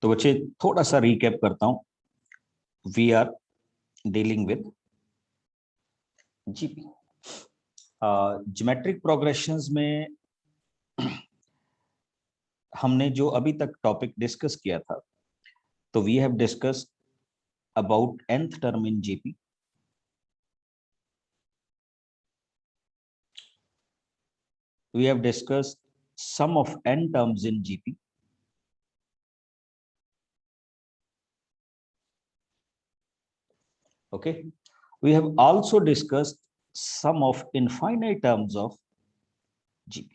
तो बच्चे थोड़ा सा रिकैप करता हूं। We are dealing with GP. Geometric progressions में हमने जो अभी तक टॉपिक डिस्कस किया था, तो we have discussed about nth term in GP, we have discussed sum of n terms in GP. Okay, we have also discussed sum of infinite terms of GP.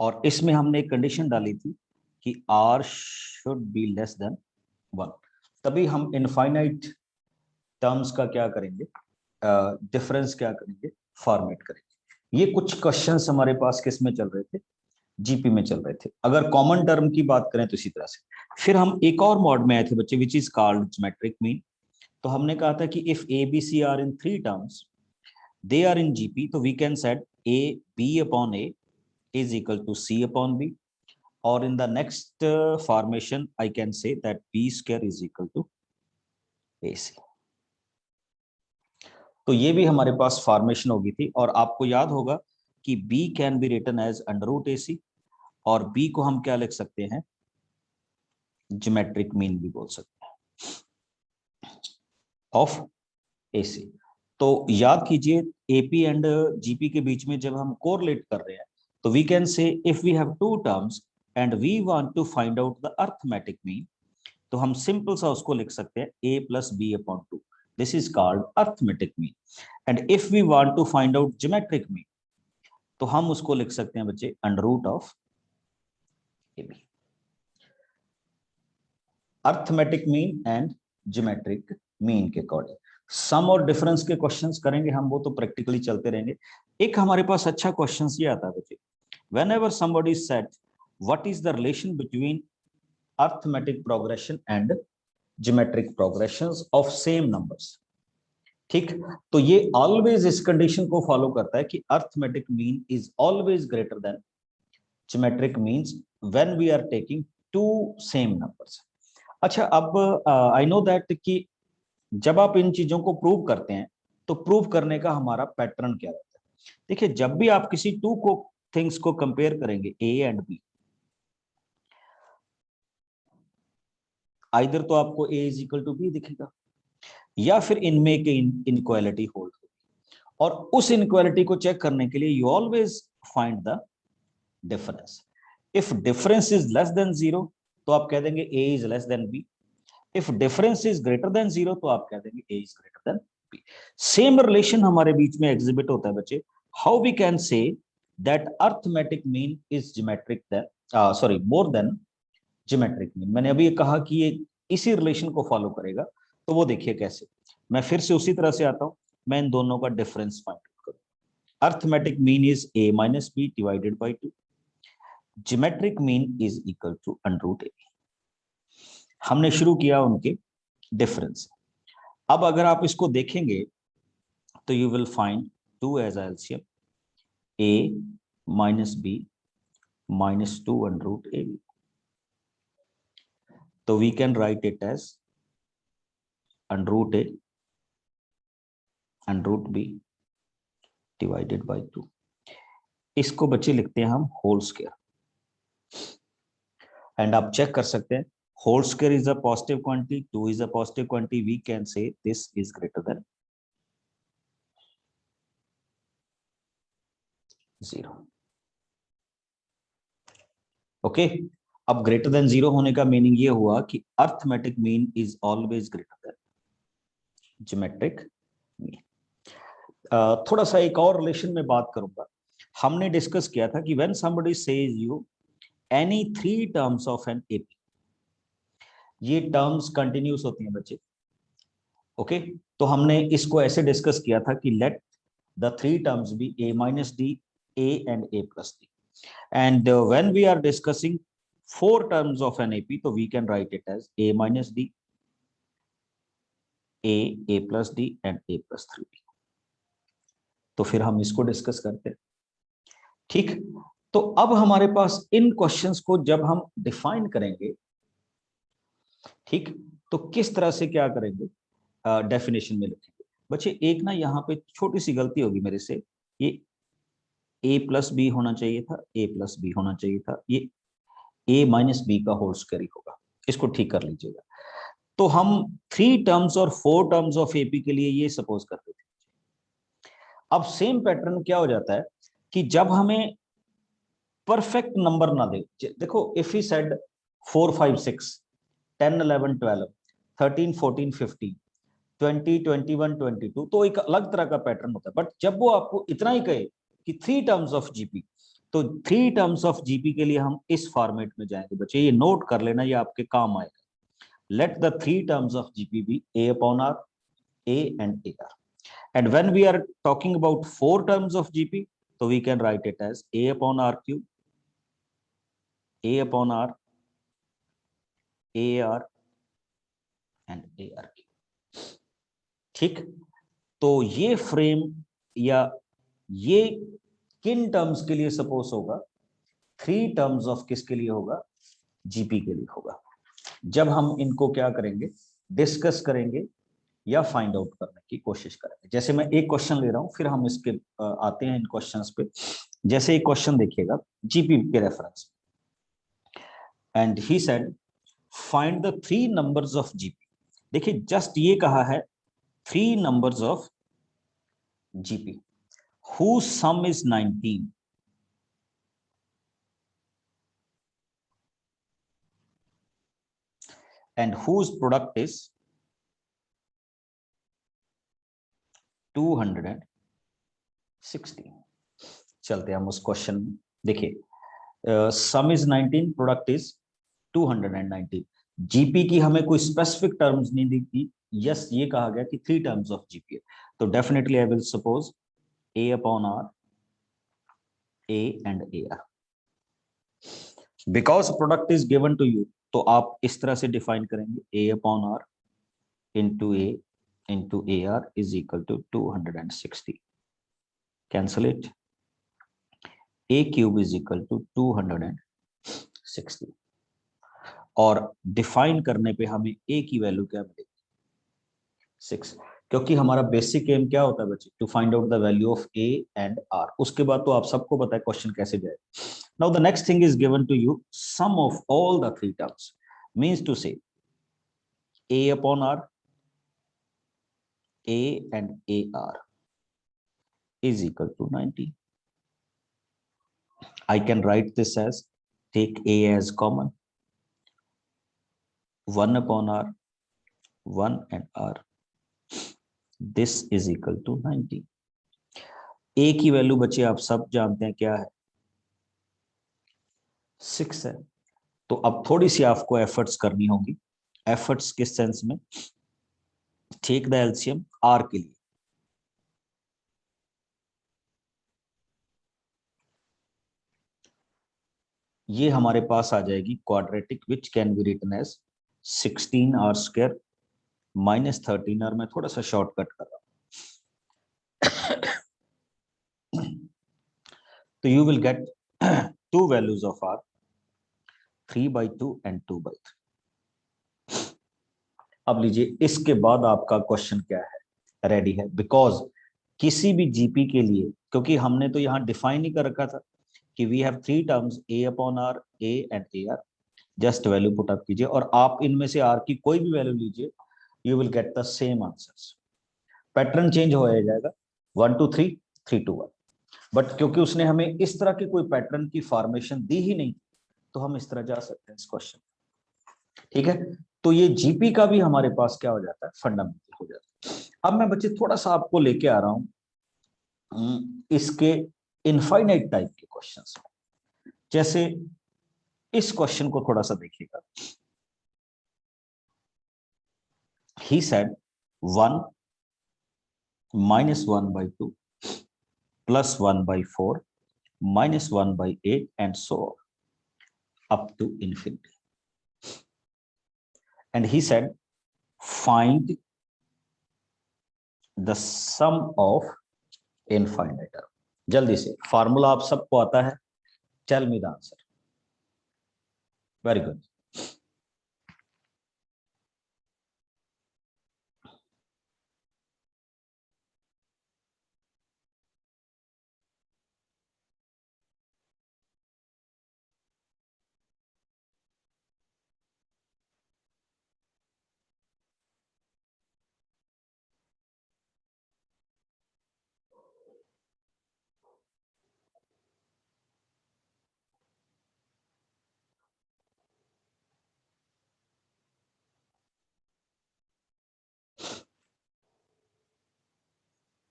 और इसमें हमने एक कंडीशन डाली थी कि R should be less than 1, तभी हम infinite terms का क्या करेंगे, डिफरेंस क्या करेंगे, फॉर्मेट करेंगे। ये कुछ क्वेश्चंस हमारे पास किस में चल रहे थे, जीपी में चल रहे थे। अगर कॉमन टर्म की बात करें तो इसी तरह से फिर हम एक और मॉड में आए थे बच्चे, which is called geometric mean. तो हमने कहा था कि if A B C are in 3 terms, they are in GP, तो we can set A B upon A is equal to C upon B, और in the next formation I can say that B square is equal to A C. तो ये भी हमारे पास formation होगी थी। और आपको याद होगा कि b can be written as under root A C, और b को हम क्या लिख सकते हैं, ज्योमेट्रिक मीन भी बोल सकते हैं ऑफ एसी। तो याद कीजिए एपी एंड जीपी के बीच में जब हम कोरिलेट कर रहे हैं, तो we can say if we have two terms and we want to find out the arithmetic mean, तो हम सिंपल सा उसको लिख सकते हैं a plus b upon 2, this is called arithmetic mean. And if we want to find out geometric mean, तो हम उसको लिख सकते हैं बच्चे under root of a b. Arithmetic mean and geometric mean के अकॉर्डिंग सम और डिफरेंस के क्वेश्चंस करेंगे हम, वो तो प्रैक्टिकली चलते रहेंगे। एक हमारे पास अच्छा क्वेश्चन ये आता है बच्चे, whenever somebody said what is the relation between arithmetic progression and geometric progressions of same numbers। ठीक, तो ये ऑलवेज इस कंडीशन को फॉलो करता है कि arithmetic mean is always greater than geometric means when we are taking two same numbers. अच्छा, अब आई नो दैट कि जब आप इन चीजों को प्रूव करते हैं, तो प्रूव करने का हमारा पैटर्न क्या रहता है। देखिए, जब भी आप किसी टू को थिंग्स को कंपेयर करेंगे ए एंड बी, आइदर तो आपको ए इज इक्वल टू बी दिखेगा, या फिर इनमें के इनइक्वालिटी होल्ड होगी। और उस इनइक्वालिटी को चेक करने के लिए you always find the difference. If difference is less than 0, तो आप कह देंगे A is less than B. If difference is greater than 0, तो आप कह देंगे A is greater than B. Same relation हमारे बीच में एग्जिबिट होता है बच्चे। How we can say that arithmetic mean is geometric than, sorry, more than geometric mean. मैंने अभी कहा कि ये इसी रिलेशन को फॉलो करेगा, तो वो देखिए कैसे। मैं फिर से उसी तरह से आता हूं, मैं इन दोनों का डिफरेंस फाइंड आउट करूं। Arithmetic mean is a minus B divided by 2, geometric mean is equal to under root A. हमने शुरू किया उनके डिफरेंस। अब अगर आप इसको देखेंगे तो you will find 2 as LCM, a minus B minus 2 under root A B. तो we can write it as under root A under root B divided by 2। इसको बच्चे लिखते हैं हम होल स्क्वायर। एंड आप चेक कर सकते हैं, whole square is a positive quantity, 2 is a positive quantity, we can say this is greater than 0। Okay, अब ग्रेटर देन 0 होने का मीनिंग ये हुआ कि arithmetic mean is always greater than geometric mean. थोड़ा सा एक और रिलेशन में बात करूंगा। हमने डिस्कस किया था कि when somebody says you any 3 terms of an AP, ये टर्म्स कंटिन्यूस होती हैं बच्चे। ओके, तो हमने इसको ऐसे डिस्कस किया था कि let the 3 terms be a minus D, a and a plus D. And when we are discussing 4 terms of an AP, तो we can write it as a minus D, a plus D and a plus 3d। तो फिर हम इसको discuss करते हैं। ठीक, तो अब हमारे पास इन क्वेश्चंस को जब हम डिफाइन करेंगे, ठीक, तो किस तरह से क्या करेंगे, डेफिनेशन में लिखेंगे। बच्चे एक ना यहाँ पे छोटी सी गलती होगी मेरे से, ये a प्लस बी होना चाहिए था, a प्लस बी होना चाहिए था, ये a माइनस बी का होल स्क्वायर ही होगा, इसको ठीक कर लीजिएगा। तो हम 3 टर्म्स और 4 टर्म्स ऑफ एपी के लिए ये सपोज करते थे। अब सेम पैटर्न क्या हो जाता है कि जब हमें परफेक्ट नंबर ना दे, देखो इफ ही सेड 4 5 6 10 11 12 13 14 15 20 21 22, तो एक अलग तरह का पैटर्न होता है। बट जब वो आपको इतना ही कहे कि 3 टर्म्स ऑफ जीपी, तो 3 टर्म्स ऑफ जीपी के लिए हम इस फॉर्मेट में जाएंगे। बच्चे ये नोट कर लेना, ये आपके काम आएगा। let the 3 terms of GP be A upon R, A and AR. And when we are talking about 4 terms of GP, so we can write it as A upon R cube, A upon R, AR and AR cube. ठीक, तो ये frame या ये किन terms के लिए suppose होगा, 3 terms of किसके लिए होगा, जीपी के लिए होगा। जब हम इनको क्या करेंगे, डिस्कस करेंगे या फाइंड आउट करने की कोशिश करेंगे। जैसे मैं एक क्वेश्चन ले रहा हूं, फिर हम इसके आते हैं इन क्वेश्चंस पे। जैसे एक क्वेश्चन देखिएगा जीपी के reference, and he said find the 3 numbers of GP. देखिए जस्ट ये कहा है 3 numbers of GP whose sum is 19 and whose product is 260। चलते हैं हम उस क्वेश्चन में। देखिए सम इज 19, प्रोडक्ट इज 219। जीपी की हमें कोई स्पेसिफिक टर्म्स नहीं दी थी। यस, ये कहा गया कि 3 टर्म्स ऑफ जीपी है, तो definitely I will suppose A upon R, A and A R. Because product is given to you, तो आप इस तरह से डिफाइन करेंगे A upon R into A R is equal to 260। Cancel it, a cube is equal to 260। और define करने पे हमें a की वैल्यू क्या मिलेगी, 6, क्योंकि हमारा बेसिक एम क्या होता है बच्चे, to find out the value of a and r। उसके बाद तो आप सबको पता है क्वेश्चन कैसे जाए। Now the next thing is given to you sum of all the 3 terms, means to say a upon r, a and ar is equal to 90। I can write this as, take a as common, 1 upon r, 1 and r, this is equal to 90। a की value बच्चे आप सब जानते हैं क्या है, 6 है। तो अब थोड़ी सी आपको एफर्ट्स करनी होगी। एफर्ट्स किस सेंस में, टेक द एलसीएम r के लिए। ये हमारे पास आ जाएगी quadratic which can be written as 16r² minus 13, और मैं थोड़ा सा शॉर्टकट कर रहा हूं। तो you will gate 2 values of r, 3/2 and 2/3। अब लीजिए इसके बाद आपका क्वेश्चन क्या है, रेडी है। बिकॉज किसी भी जीपी के लिए, क्योंकि हमने तो यहां डिफाइन ही कर रखा था कि we have 3 terms a upon r, a and ar। Just value put up कीजिए और आप इनमें से r की कोई भी वैल्यू लीजिए, you will get the same answers. Pattern change हो जाएगा 1 to 3, 3 to 1। बट क्योंकि उसने हमें इस तरह की कोई पैटर्न की फॉर्मेशन दी ही नहीं, तो हम इस तरह जा सकते हैं इस क्वेश्चन। ठीक है, तो ये जीपी का भी हमारे पास क्या हो जाता है, फंडामेंटल हो जाता है। अब मैं बच्चे थोड़ा सा आपको लेके आ रहा हूं इसके इनफाइनाइट टाइप के क्वेश्चंस में। जैसे इस क्वेश्चन को थोड़ा सा देखिएगा। He said 1 minus 1/2 plus 1/4 minus 1/8 and so on up to infinity। And he said find the sum of infinite term। जल्दी से, फार्मूला आप सबको आता है, tell me the answer. Very good.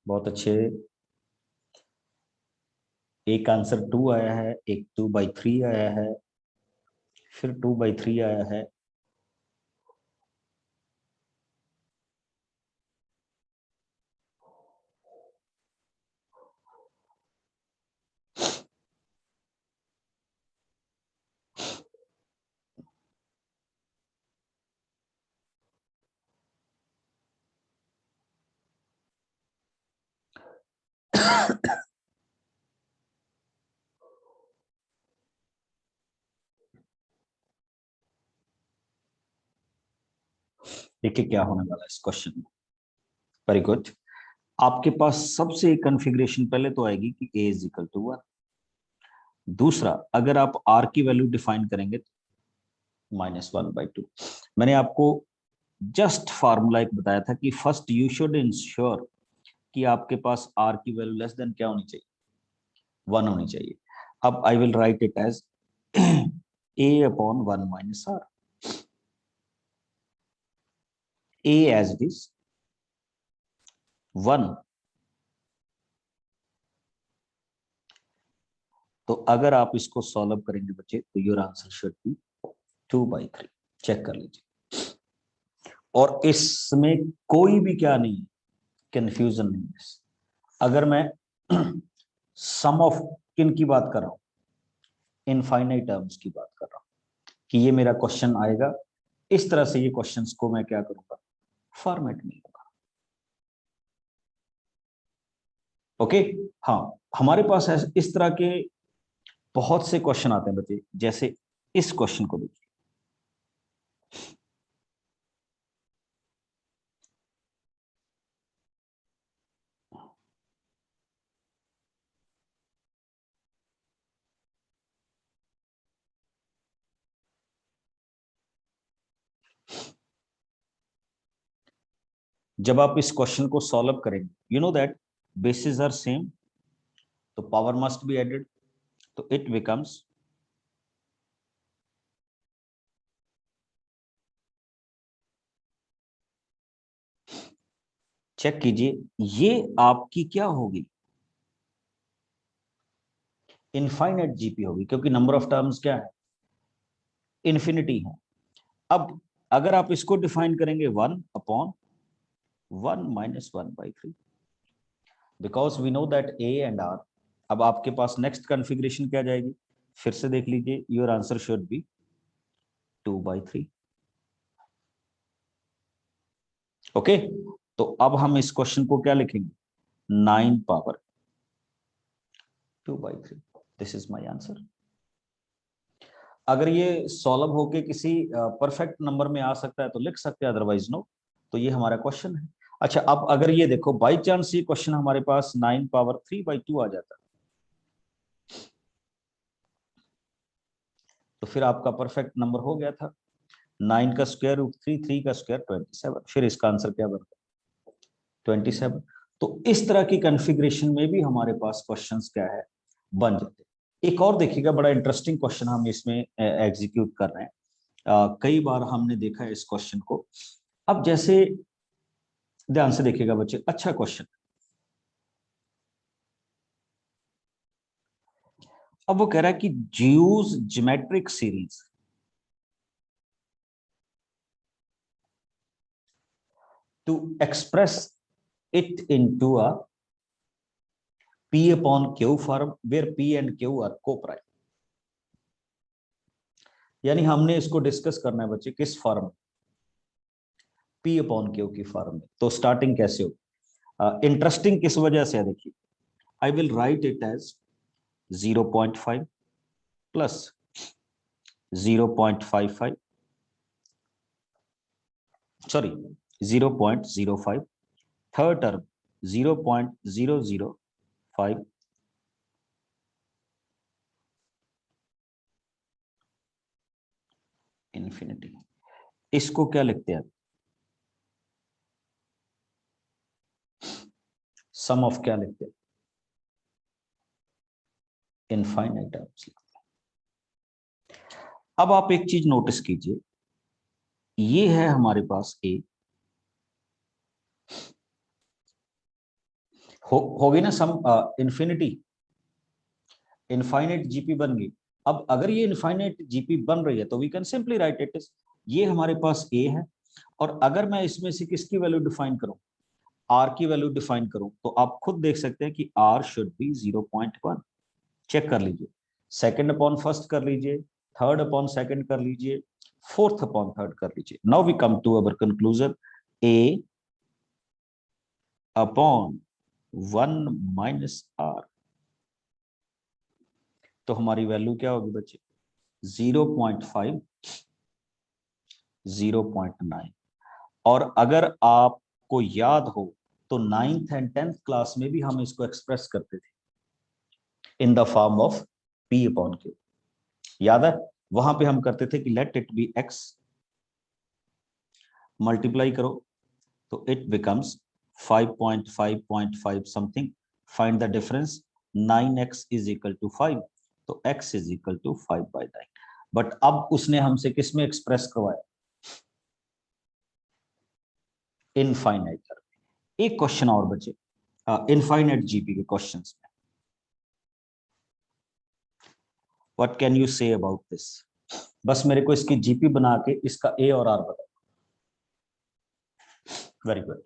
बहुत अच्छे। एक आंसर 2 आया है, एक 2/3 आया है, फिर 2/3 आया है। देखिए क्या होने वाला है इस क्वेश्चन में। Very good. आपके पास सबसे कॉन्फ़िगरेशन पहले तो आएगी कि a इज इक्वल टू 1। दूसरा, अगर आप r की वैल्यू डिफाइन करेंगे तो -1/2। मैंने आपको जस्ट फार्मूला एक बताया था कि फर्स्ट यू शुड इंश्योर कि आपके पास r की वैल्यू लेस देन क्या होनी चाहिए, 1 होनी चाहिए। अब I will write it as a/1 minus r, a as it is 1। तो अगर आप इसको सॉल्व करेंगे बच्चे तो your answer should be 2/3। Check कर लीजिए। और इसमें कोई भी क्या नहीं, कंफ्यूजन नहीं है। अगर मैं सम ऑफ किन की बात कर रहा हूं, इनफाइनाइट टर्म्स की बात कर रहा हूं कि ये मेरा क्वेश्चन आएगा इस तरह से, ये क्वेश्चंस को मैं क्या करूंगा, फॉर्मेट में लूंगा। ओके। हाँ, हमारे पास इस तरह के बहुत से क्वेश्चन आते हैं बच्चे, जैसे इस क्वेश्चन को देखिए। जब आप इस क्वेश्चन को सॉल्व करेंगे, you know that basis are same, तो पावर मस्ट बी एडेड, तो इट बिकम्स चेक कीजिए, ये आपकी क्या होगी, इनफाइनाइट जीपी होगी, क्योंकि नंबर ऑफ टर्म्स क्या है, इन्फिनिटी है। अब अगर आप इसको डिफाइन करेंगे 1/1 minus 1/3, because we know that a and r. अब आपके पास नेक्स्ट कॉन्फ़िगरेशन क्या जाएगी, फिर से देख लीजिए, your answer should be 2/3। Okay. तो अब हम इस क्वेश्चन को क्या लिखेंगे, 9/2/3। This is my answer. अगर ये सॉल्व होके किसी परफेक्ट नंबर में आ सकता है तो लिख सकते हैं, अदरवाइज नो। तो ये हमारा क्वेश्चन है। अच्छा, अब अगर ये देखो बाई चांस ये क्वेश्चन हमारे पास 9/3/2 आ जाता, तो फिर आपका परफेक्ट नंबर हो गया था। 9 का स्क्वायर रूट 3, 3 का स्क्वायर 27, फिर इसका आंसर क्या बनता, 27। तो इस तरह की कॉन्फ़िगरेशन में भी हमारे पास क्वेश्चंस क्या है, बन जाते। एक और देखिएगा, बड़ा इंटरेस्टिंग क्वेश्चन हम इसमें एग्जीक्यूट कर रहे हैं। कई बार हमने देखा है इस क्वेश्चन को। अब जैसे ध्यान से देखिएगा बच्चे, अच्छा क्वेश्चन। अब वो कह रहा है कि use geometric series to express it into a P upon Q form where P and Q are co-prime। यानी हमने इसको डिस्कस करना है बच्चे किस फॉर्म, P upon Q की फॉर्म में। तो स्टार्टिंग कैसे हो, इंटरेस्टिंग किस वजह से है, देखिए I will write it as 0.5 plus 0.55, sorry 0.05, third term 0.005, infinity. इसको क्या लिखते हैं? सम ऑफ क्या लिखते हैं? इनफाइनाइट टर्म्स लिखते हैं। अब आप एक चीज नोटिस कीजिए, ये है हमारे पास ए, होगी ना सम, इन्फिनिटी, इनफाइनाइट जीपी बन गई। अब अगर ये इनफाइनाइट जीपी बन रही है तो we can simply write it is, ये हमारे पास ए है, और अगर मैं इसमें से किसकी वैल्यू डिफाइन करूं, आर की वैल्यू डिफाइन करूं, तो आप खुद देख सकते हैं कि आर शुड बी 0.1। चेक कर लीजिए, सेकंड अपॉन फर्स्ट कर लीजिए, थर्ड अपॉन सेकंड कर लीजिए, फोर्थ अपॉन थर्ड कर लीजिए। Now we come to our conclusion, a upon 1 minus r, तो हमारी वैल्यू क्या होगी बच्चे? 0.5, 0.9। और अगर आपको याद हो तो 9th एंड 10th क्लास में भी हम इसको एक्सप्रेस करते थे in the form of P upon Q, याद है? वहां पे हम करते थे कि let it be x, multiply करो तो it becomes 5.5.5 something, find the difference, 9x is equal to 5, तो x is equal to 5/9। But अब उसने हमसे किस में एक्सप्रेस करवाया? Infinite term. एक क्वेश्चन और बचे इनफाइनाइट जीपी के क्वेश्चंस में, what can you say about this? बस मेरे को इसकी जीपी बना के इसका ए और आर बताओ। Very good.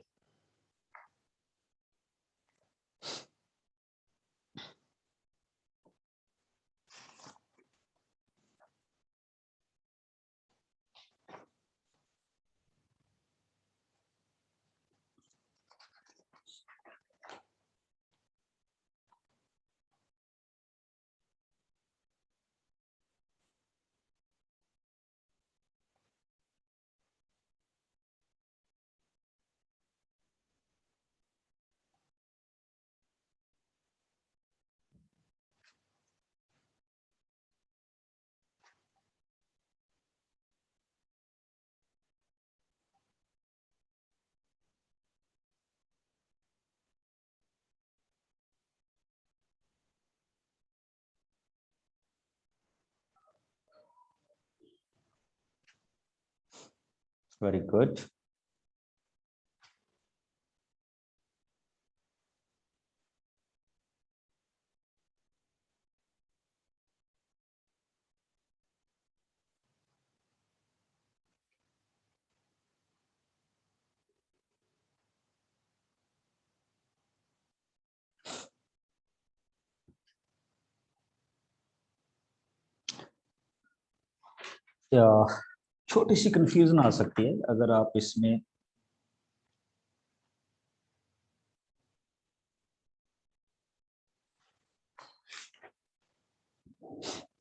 Very good. छोटी सी कंफ्यूजन आ सकती है अगर आप इसमें,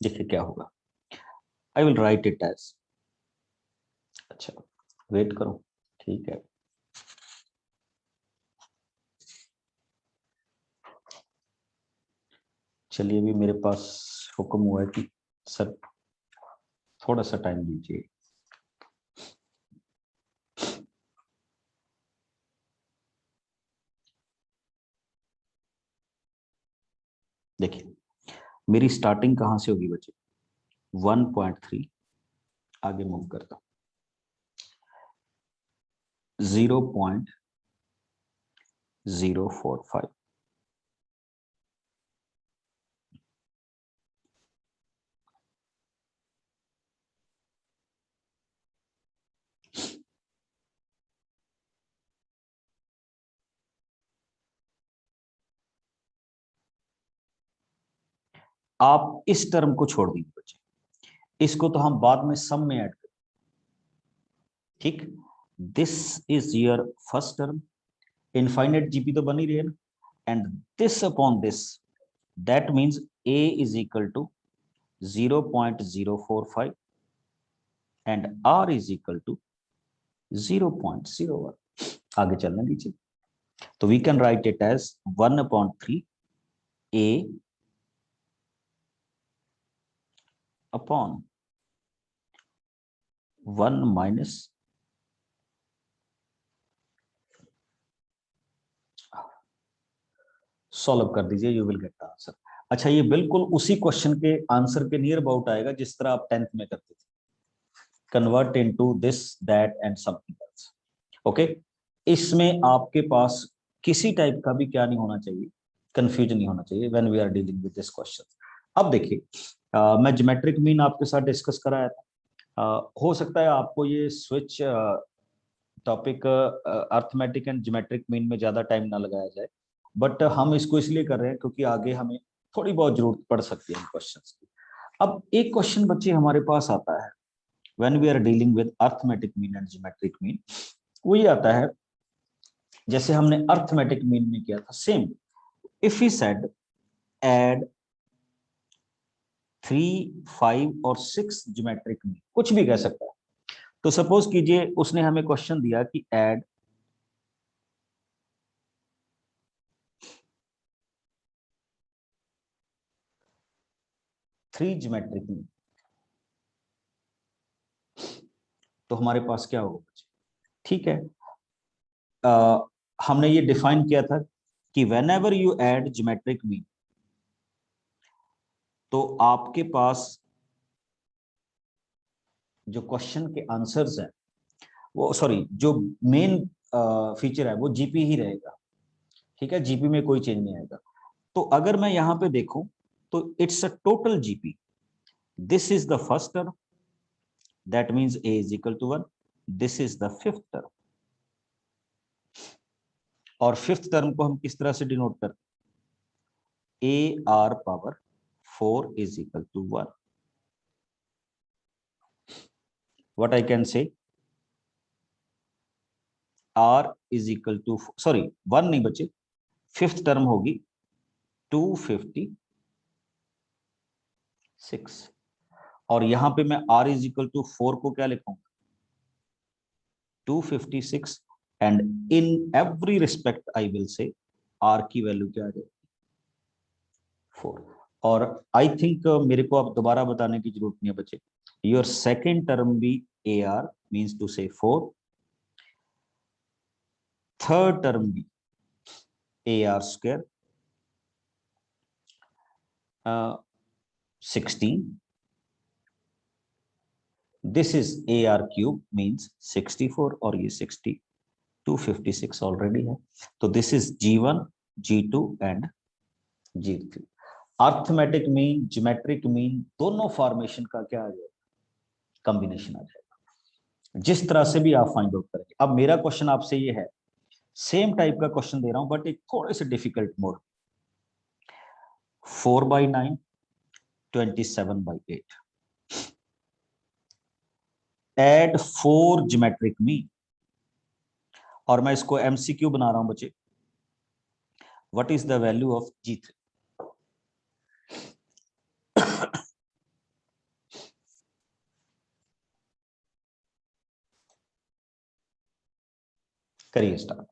देखिए क्या होगा। I will write it as, अच्छा वेट करो, ठीक है। चलिए, अभी मेरे पास हुक्म हुआ है कि सर थोड़ा सा टाइम दीजिए। देखिए मेरी स्टार्टिंग कहां से होगी बच्चे? 1.3, आगे मूव करता हूं 0.045, आप इस टर्म को छोड़ दीजिए बच्चे, इसको तो हम बाद में सम में ऐड करें, ठीक। This is your first term, infinite GP तो बन ही रही है ना, and this upon this, that means a is equal to 0.045 and r is equal to 0.01. आगे चलने दीजिए. तो we can write it as 1/3 a upon 1 minus solve कर दीजिए, you will get the answer. अच्छा, ये बिल्कुल उसी क्वेश्चन के आंसर के नियर अबाउट आएगा जिस तरह आप 10th में करते थे. Convert into this that and something else. Okay, इसमें आपके पास किसी टाइप का भी क्या नहीं होना चाहिए, कंफ्यूजन नहीं होना चाहिए when we are dealing with this question. अब देखिए, मैं ज्योमेट्रिक मीन आपके साथ डिस्कस कराया था. हो सकता है आपको ये switch topic arithmetic and geometric mean में ज्यादा टाइम ना लगाया जाए, बट हम इसको इसलिए कर रहे हैं क्योंकि आगे हमें थोड़ी बहुत जरूरत पड़ सकती है इन क्वेश्चंस की. अब एक क्वेश्चन बच्चे हमारे पास आता है when we are dealing with arithmetic mean and geometric mean. वो ये आता है जैसे हमने अर्थमेटिक मीन में किया था same. If he said add 3, 5 और 6 ज्योमेट्रिक मीन, कुछ भी कह सकता है. तो सपोज कीजिए उसने हमें क्वेश्चन दिया कि एड 3 ज्योमेट्रिक मीन, तो हमारे पास क्या होगा बच्चे? ठीक है, हमने ये डिफाइन किया था कि whenever you add geometric mean, तो आपके पास जो क्वेश्चन के आंसर्स हैं वो, सॉरी, जो मेन फीचर है वो जीपी ही रहेगा. ठीक है, जीपी में कोई चेंज नहीं आएगा. तो अगर मैं यहां पे देखूं तो it's a total GP. This is the first term, that means a is equal to 1. This is the fifth term, और फिफ्थ टर्म को हम किस तरह से डिनोट करते हैं? A r power 4 is equal to 1. What I can say, r is equal to, sorry 1 नहीं बचे, फिफ्थ टर्म होगी 256. और यहां पे मैं r इज इक्वल टू 4 को क्या लिखूंगा? 256. And in every respect I will say r की वैल्यू क्या आ जाएगी? 4. और आई थिंक मेरे को अब दोबारा बताने की जरूरत नहीं है बच्चे. योर सेकेंड टर्म भी ए आर मीन्स टू से 4, थर्ड टर्म भी A R square 16. This is A R cube means 64, और ये 256 ऑलरेडी है. तो this is G1, G2 and G3. Arithmetic mean, geometric mean, दोनों फॉर्मेशन का क्या आ जाएगा? कॉम्बिनेशन आ जाएगा. जिस तरह से भी आप फाइंड आउट करेंगे. अब मेरा क्वेश्चन आपसे ये है, सेम टाइप का क्वेश्चन दे रहा हूं बट एक थोड़े से difficult mode. 4/9, 27/8. Add 4 geometric mean, और मैं इसको एमसीक्यू बना रहा हूं बच्चे. What is the value of G3? करिए start.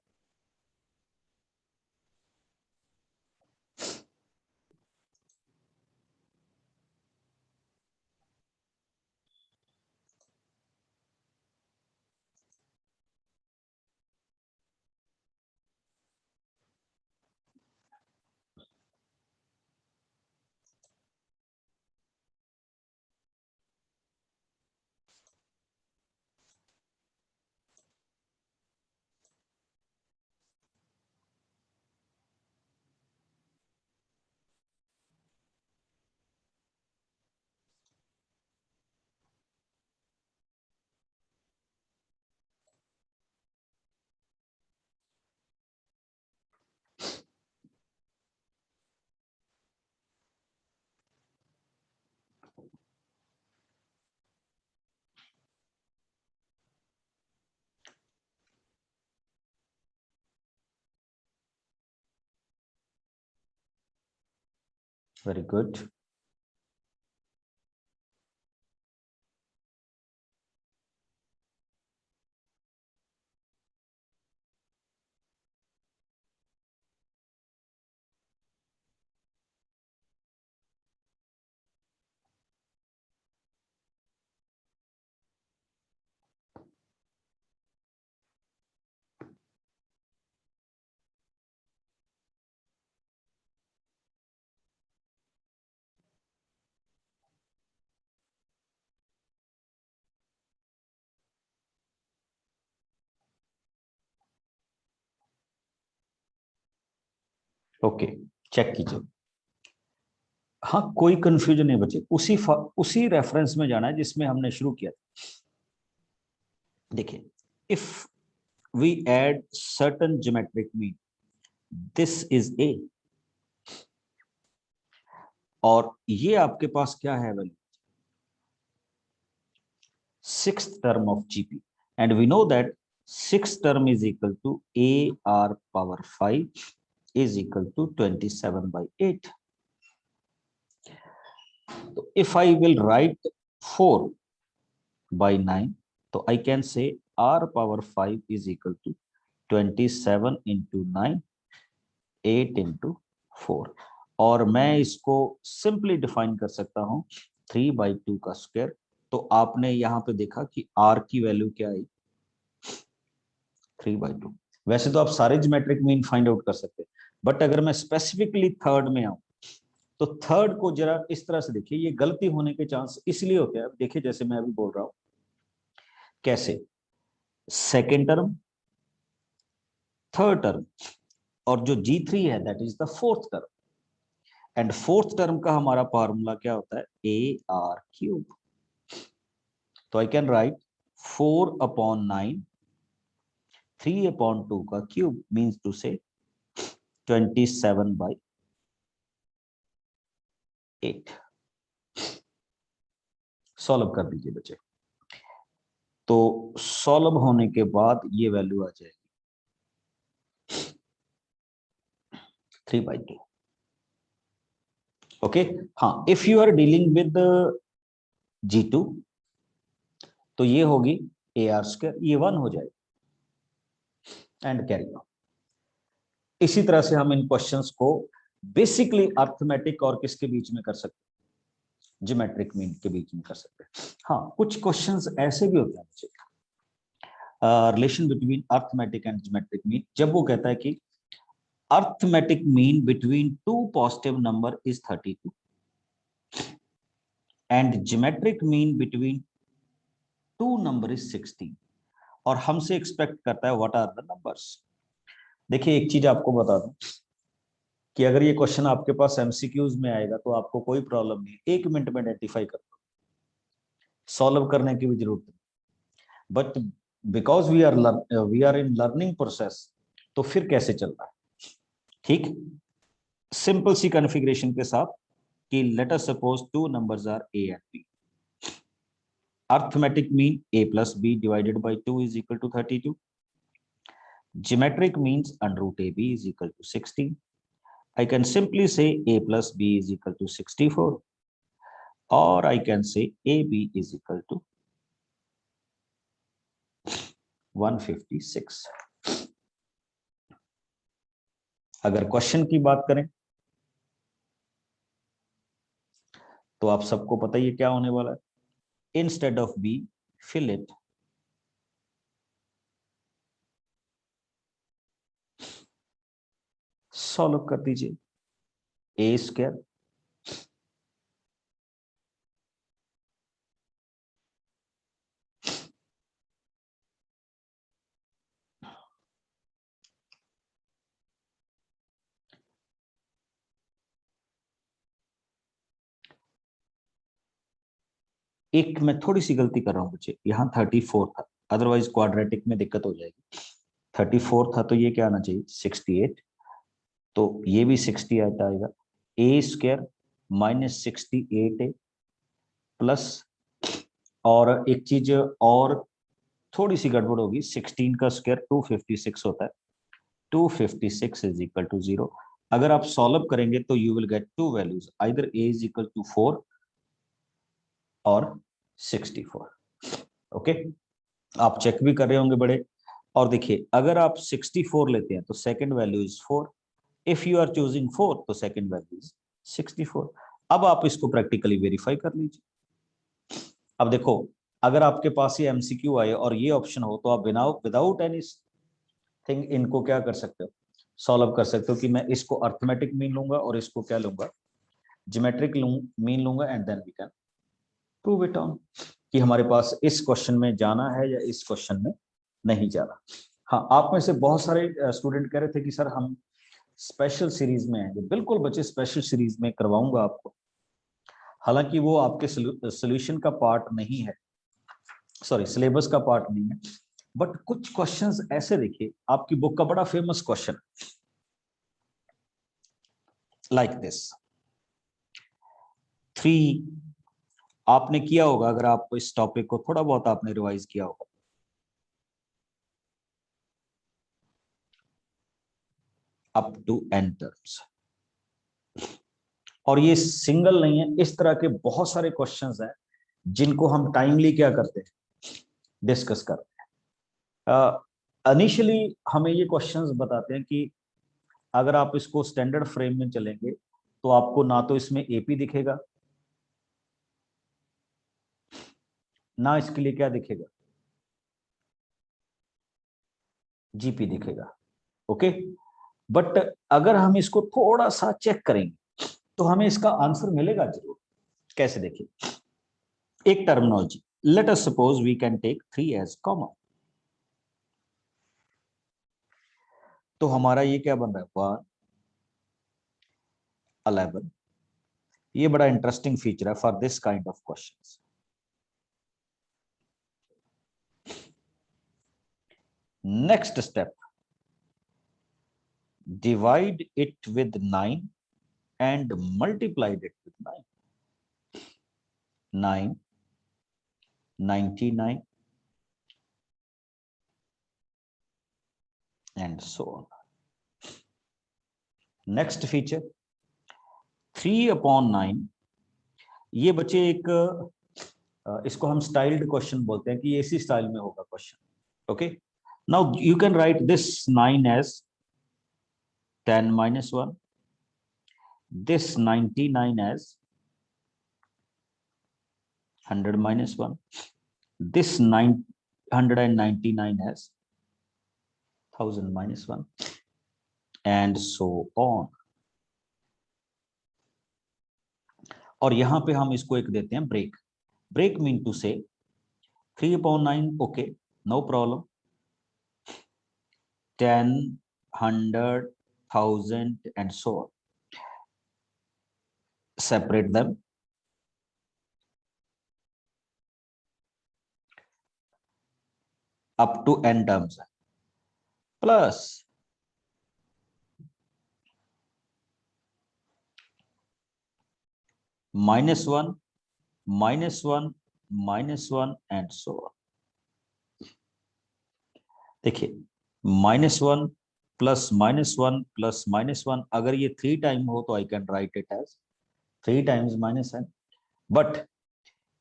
Very good. Okay, check कीजिए। हाँ, कोई कंफ्यूजन नहीं बचे, उसी रेफरेंस में जाना है जिसमें हमने शुरू किया था। देखिए, if we add certain geometric mean, this is a, और ये आपके पास क्या है value, sixth term of GP, and we know that sixth term is equal to AR power 5 is equal to 27/8. So if I will write 4/9, so I can say R power 5 is equal to 27 into 9, 8 into 4, और मैं इसको simply define कर सकता हूं 3/2 का square. तो आपने यहाँ पे देखा कि R की वैल्यू क्या आई, 3/2। वैसे तो आप सारे ज्योमेट्रिक मीन फाइंड आउट कर सकते हैं, बट अगर मैं स्पेसिफिकली थर्ड में आऊं, तो थर्ड को जरा इस तरह से देखिए, ये गलती होने के चांस इसलिए होते हैं। देखिए, जैसे मैं अभी बोल रहा हूं, कैसे सेकेंड टर्म, थर्ड टर्म, और जो G3 है that is the fourth term, and fourth term का हमारा फॉर्मूला क्या होता है, AR³। तो आई कैन राइट 4/9, 3/2 का क्यूब मीन्स टू से 27/8। सॉल्व कर दीजिए बच्चे। तो सॉल्व होने के बाद ये वैल्यू आ जाएगी 3/2। ओके, हाँ, if you are dealing with G2 तो ये होगी AR², ये 1 हो जाएगा, एंड कैरी ऑन। इसी तरह से हम इन क्वेश्चंस को बेसिकली अर्थमेटिक और किसके बीच में कर सकते हैं, ज्योमेट्रिक मीन के बीच में कर सकते हैं। हाँ, कुछ क्वेश्चंस ऐसे भी होते हैं बच्चे, relation between arithmetic and geometric mean, जब वो कहता है कि arithmetic mean between two positive number is 32 and geometric mean between two number is 16, और हमसे एक्सपेक्ट करता है व्हाट आर द नंबर्स। देखिए, एक चीज आपको बता दूं कि अगर ये क्वेश्चन आपके पास एमसीक्यूज में आएगा तो आपको कोई प्रॉब्लम नहीं, 1 मिनट में आइडेंटिफाई कर दो, सॉल्व करने की भी जरूरत नहीं। But because we are in learning process, तो फिर कैसे चल रहा है, ठीक, सिंपल सी कॉन्फ़िगरेशन के साथ कि let us suppose two numbers are A and B। Arithmetic mean A+B divided by 2 is equal to 32. Geometric means √AB is equal to 16. I can simply say A plus B is equal to 64, or I can say AB is equal to 156. अगर question की बात करें तो आप सबको पता ही है क्या होने वाला है, instead of B fill it solve कर दीजिए, A², एक मैं थोड़ी सी गलती कर रहा हूं बच्चे, यहाँ 34 था, अदरवाइज क्वाड्रेटिक में दिक्कत हो जाएगी। 34 था तो ये क्या आना चाहिए, 68, तो ये भी 68 आएगा। A² माइनस 68A प्लस, और एक चीज और थोड़ी सी गड़बड़ होगी, 16 का स्क्वायर 256 होता है, 256 इज इक्वल टू 0। अगर आप सॉल्व करेंगे तो you will get two values, either A is equal to 4 और 64। ओके, आप चेक भी कर रहे होंगे बड़े, और देखिए अगर आप 64 लेते हैं तो second value is 4, if you are choosing 4 तो सेकंड वैल्यू इज 64। अब आप इसको प्रैक्टिकली वेरीफाई कर लीजिए। अब देखो, अगर आपके पास ये एमसीक्यू आए और ये ऑप्शन हो तो आप विदाउट एनी थिंग इनको क्या कर सकते हो, सॉल्व कर सकते हो, कि मैं इसको अर्थमेटिक मीन लूंगा और इसको क्या लूंगा, ज्योमेट्रिक मीन लूंगा, and then we can prove it on कि हमारे पास इस क्वेश्चन में जाना है या इस क्वेश्चन में नहीं जाना। हाँ, आप में से बहुत सारे स्टूडेंट कह रहे थे कि सर हम स्पेशल सीरीज में आएंगे, बिल्कुल बच्चे स्पेशल सीरीज में करवाऊंगा आपको, हालांकि वो आपके सोल्यूशन का पार्ट नहीं है, सॉरी सिलेबस का पार्ट नहीं है, बट कुछ क्वेश्चंस ऐसे देखिए, आपकी बुक का बड़ा फेमस क्वेश्चन लाइक दिस 3, आपने किया होगा अगर आप इस टॉपिक को थोड़ा बहुत आपने रिवाइज किया होगा, अप टू n टर्म्स, और ये सिंगल नहीं है, इस तरह के बहुत सारे क्वेश्चंस हैं जिनको हम टाइमली क्या करते हैं, डिस्कस करते हैं। इनिशियली हमें ये क्वेश्चंस बताते हैं कि अगर आप इसको स्टैंडर्ड फ्रेम में चलेंगे तो आपको ना तो इसमें एपी दिखेगा, ना इसके लिए क्या दिखेगा, जीपी दिखेगा, ओके। बट अगर हम इसको थोड़ा सा चेक करेंगे तो हमें इसका आंसर मिलेगा जरूर। कैसे, देखिए एक terminology, let us suppose we can take 3 as common, तो हमारा ये क्या बन रहा है 1 11। ये बड़ा इंटरेस्टिंग फीचर है for this kind of questions. Next step, divide it with 9 and multiplied it with 9. 9, 99 and so on. Next feature 3/9, ये बच्चे एक इसको हम स्टाइल्ड क्वेश्चन बोलते हैं कि ये इसी स्टाइल में होगा question, okay. Now you can write this 9 as 10 minus 1, this 99 as 100 minus 1, this 999 as 1000 minus 1 and so on। और यहां पे हम इसको एक देते हैं ब्रेक, ब्रेक मीन टू से 3/9, okay, no problem, 10, 100, 1000 and so on, separate them, up to n terms, plus -1, -1, -1 and so on। देखिए -1 प्लस -1 प्लस -1, अगर ये 3 टाइम हो तो I can write it as 3 times -n, but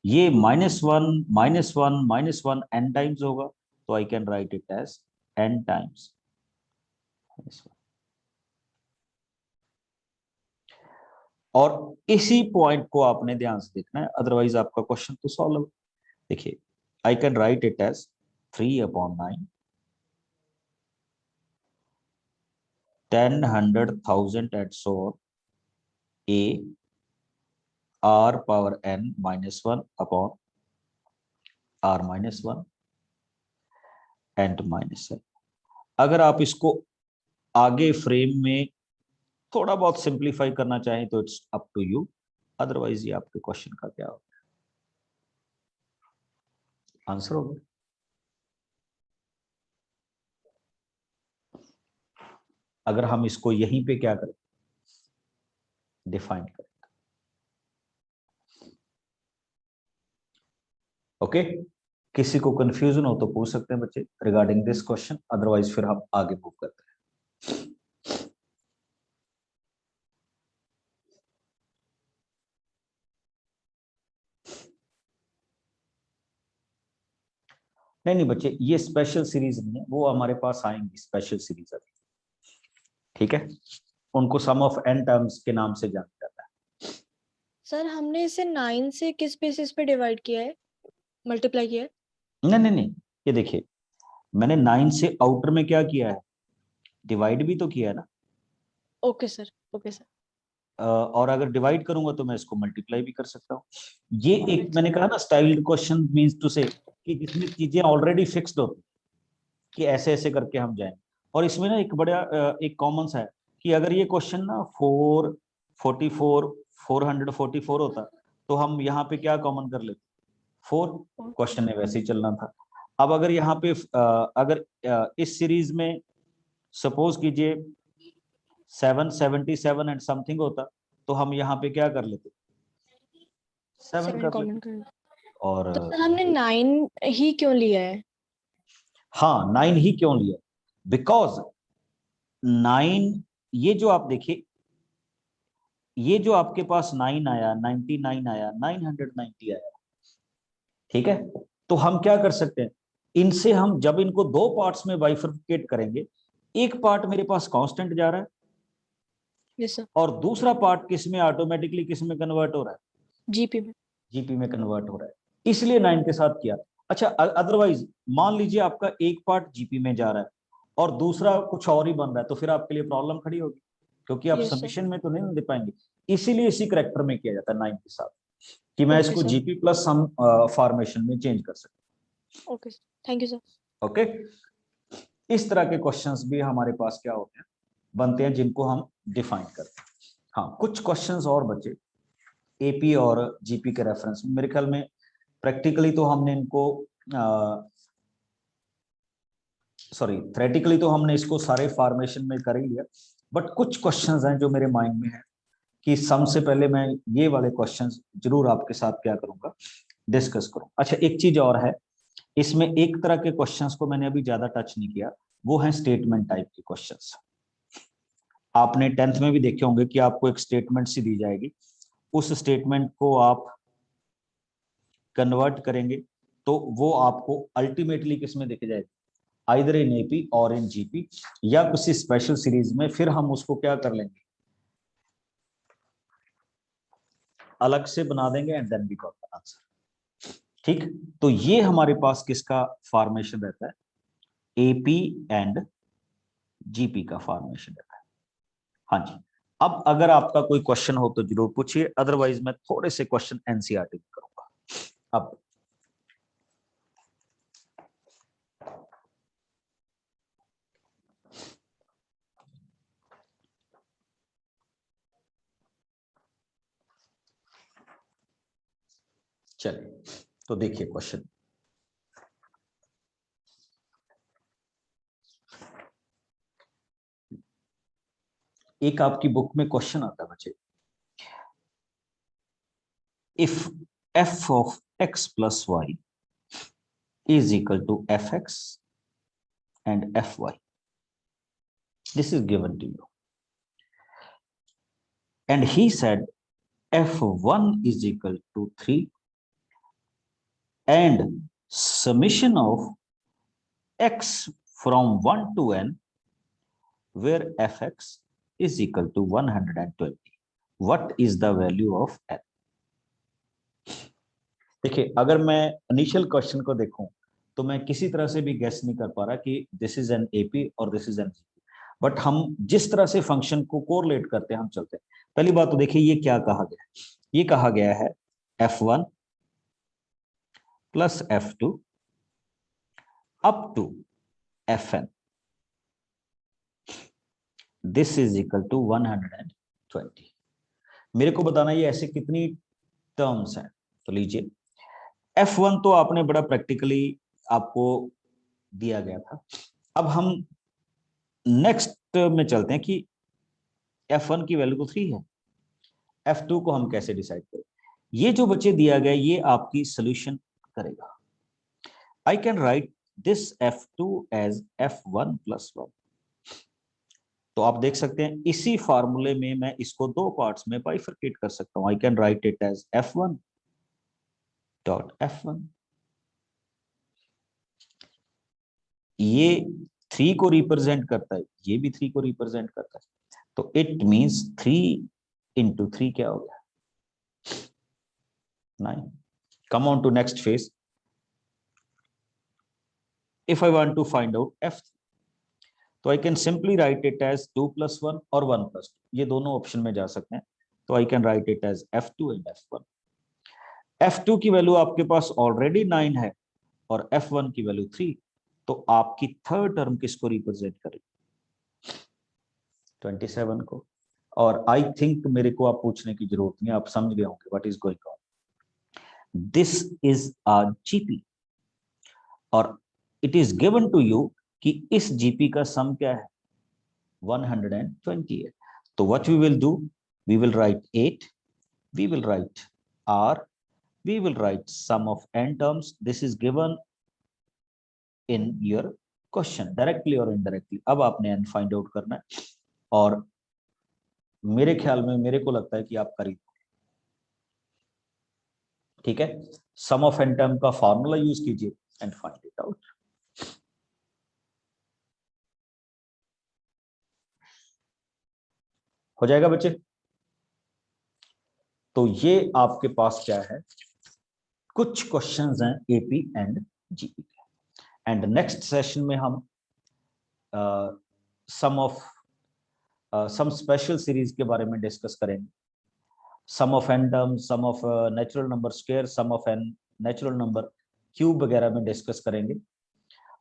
ये -1 -1 -1 n times होगा तो I can write it as n times -1। और इसी पॉइंट को आपने ध्यान से देखना है, अदरवाइज आपका क्वेश्चन तो सॉल्व हो। देखिए I can write it as 3/9, 10, 100, 1000 and so on, a r power n -1 upon r -1 and -n। अगर आप इसको आगे फ्रेम में थोड़ा बहुत सिंप्लीफाई करना चाहें तो it's up to you, otherwise ये आपके क्वेश्चन का क्या होगा, आंसर होगा। अगर हम इसको यहीं पे क्या करें, डिफाइन करें, ओके। किसी को कंफ्यूजन हो तो पूछ सकते हैं बच्चे रिगार्डिंग दिस क्वेश्चन, अदरवाइज फिर हम आगे मूव करते हैं। नहीं नहीं बच्चे, ये स्पेशल सीरीज नहीं है, वो हमारे पास आएंगी स्पेशल सीरीज अभी, ठीक है, उनको सम ऑफ n टर्म्स के नाम से जाना जाता है। सर हमने इसे 9 से किस बेसिस पे डिवाइड किया है, मल्टीप्लाई किया है? नहीं नहीं नहीं, ये देखिए मैंने 9 से आउटर में क्या किया है, डिवाइड भी तो किया है ना। Okay sir, okay sir. और अगर डिवाइड करूंगा तो मैं इसको मल्टीप्लाई भी कर सकता हूँ। ये एक मैंने कहा ना स्टाइल्ड क्वेश्चन मींस टू से कि जिसमें चीजें ऑलरेडी फिक्स्ड होती कि ऐसे ऐसे करके हम जाएं। और इसमें ना एक बड़ा एक कॉमन सा है कि अगर ये क्वेश्चन ना 444 444 होता तो हम यहाँ पे क्या कॉमन कर लेते, 4, क्वेश्चन ने वैसे ही चलना था। अब अगर यहाँ पे अगर इस सीरीज में सपोज कीजिए 777 एंड समथिंग होता तो हम यहाँ पे क्या कर लेते, 7 7 कर कॉमन लेते। कर। और तो सर हमने 9 ही क्यों लिया है? हाँ 9 ही क्यों लिया, बिकॉज 9, ये जो आप देखिए, ये जो आपके पास 9 आया, 99 आया, 990 आया, ठीक है। तो हम क्या कर सकते हैं, इनसे हम जब इनको दो पार्ट्स में बाइफरकेट करेंगे, एक पार्ट मेरे पास कांस्टेंट जा रहा है यस सर। और दूसरा पार्ट किस में ऑटोमेटिकली किस में कन्वर्ट हो रहा है, जीपी में। जीपी में कन्वर्ट हो रहा है, इसलिए 9 के साथ किया। अच्छा अदरवाइज मान लीजिए आपका एक पार्ट जीपी में जा रहा है और दूसरा कुछ और ही बन रहा है, तो फिर आपके लिए प्रॉब्लम खड़ी होगी, क्योंकि आप यस सर। सबमिशन में तो नहीं दे पाएंगे। इसीलिए इसी करेक्टर में किया जाता है 9 के साथ, कि मैं ओके इसको सर। जीपी प्लस सम फॉर्मेशन में चेंज कर सकता ओके, थैंक यू सर। हूं। ओके, इस तरह के क्वेश्चंस भी हमारे पास क्या होते हैं, बनते हैं, जिनको हम डिफाइन करते हैं। हाँ कुछ क्वेश्चंस और बचे एपी और जीपी के रेफरेंस में, मेरे ख्याल में प्रैक्टिकली तो हमने इनको सॉरी थ्योरेटिकली तो हमने इसको सारे फॉर्मेशन में कर ही लिया, बट कुछ क्वेश्चंस हैं जो मेरे माइंड में है कि सम से पहले मैं ये वाले क्वेश्चंस जरूर आपके साथ क्या करूंगा, डिस्कस करूं। अच्छा एक चीज और है, इसमें एक तरह के क्वेश्चंस को मैंने अभी ज्यादा टच नहीं किया, वो है स्टेटमेंट टाइप के क्वेश्चंस। आपने 10th में भी देखे होंगे कि आपको एक स्टेटमेंट सी दी जाएगी, उस स्टेटमेंट को आप कन्वर्ट करेंगे तो वो आपको अल्टीमेटली किस में देखे जाएगी, आइदर इन एपी और इन जीपी, या किसी स्पेशल सीरीज में, फिर हम उसको क्या कर लेंगे, अलग से बना देंगे and then we got the answer. ठीक, तो ये हमारे पास किसका फॉर्मेशन रहता है, एपी एंड जीपी का फॉर्मेशन रहता है। हाँ जी, अब अगर आपका कोई क्वेश्चन हो तो जरूर पूछिए, अदरवाइज मैं थोड़े से क्वेश्चन एनसीईआरटी में करूंगा। अब चलिए तो देखिए क्वेश्चन, एक आपकी बुक में क्वेश्चन आता है बच्चे, if f of x plus y is equal to fx and fy, this is given to you, and he said f1 is equal to 3 and summation of x from 1 to n where fx is equal to 120, what is the value of n। देखिए अगर मैं initial question को देखूं तो मैं किसी तरह से भी गेस नहीं कर पा रहा कि दिस इज एन एपी और this is an GP, but हम जिस तरह से फंक्शन को कोरिलेट करते हैं हम चलते हैं। पहली बात तो देखिए ये क्या कहा गया है, ये कहा गया है f1 plus f2 up to fn, this is equal to 120। मेरे को बताना ये ऐसे कितनी टर्म्स हैं, तो लीजिए f1 तो आपने बड़ा प्रैक्टिकली आपको दिया गया था। अब हम नेक्स्ट में चलते हैं कि f1 की वैल्यू तो 3 है, f2 को हम कैसे डिसाइड करें। ये जो बच्चे दिया गया ये आपकी सोल्यूशन करेगा। I can write this f2 as f1 plus 1, तो आप देख सकते हैं इसी फार्मूले में मैं इसको दो पार्ट्स में बाइफरकेट कर सकता हूं। I can write it as f1 dot f1, ये 3 को रिप्रेजेंट करता है, ये भी 3 को रिप्रेजेंट करता है, तो इट मींस 3 into 3 क्या हो गया, 9। Come on to next phase. If I want to find out f, तो I can simply write it as 2 plus 1 और 1 plus 2, ये दोनों ऑप्शन में जा सकते हैं, तो I can write it as f2 and f1। f2 की वैल्यू आपके पास ऑलरेडी 9 है और f1 की वैल्यू 3, तो आपकी थर्ड टर्म किसको रिप्रेजेंट करेगी, 27 को। और आई थिंक मेरे को आप पूछने की जरूरत नहीं है, आप समझ गए होंगे what is going on. This is a GP और it is given to you कि इस जीपी का सम क्या है 128। तो what we will do, we will write 8, we will write r, we will write sum of n terms. This is given in your question directly or indirectly. अब आपने n find out करना है और मेरे ख्याल में, मेरे को लगता है कि आप करीब, ठीक है। सम ऑफ n टर्म का फॉर्मूला यूज कीजिए एंड फाइंड इट आउट। हो जाएगा बच्चे? तो ये आपके पास क्या है, कुछ क्वेश्चंस हैं एपी एंड जीपी के। एंड नेक्स्ट सेशन में हम sum of some special series के बारे में डिस्कस करेंगे। Sum of N term, sum of natural number square, sum of N natural number cube वगैरह में डिस्कस करेंगे।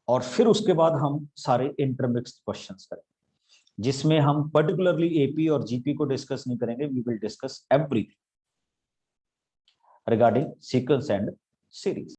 और फिर उसके बाद हम सारे इंटरमिक्स्ड क्वेश्चंस करेंगे, जिसमें हम पर्टिकुलरली एपी और जीपी को डिस्कस नहीं करेंगे। We will discuss everything regarding sequence and series.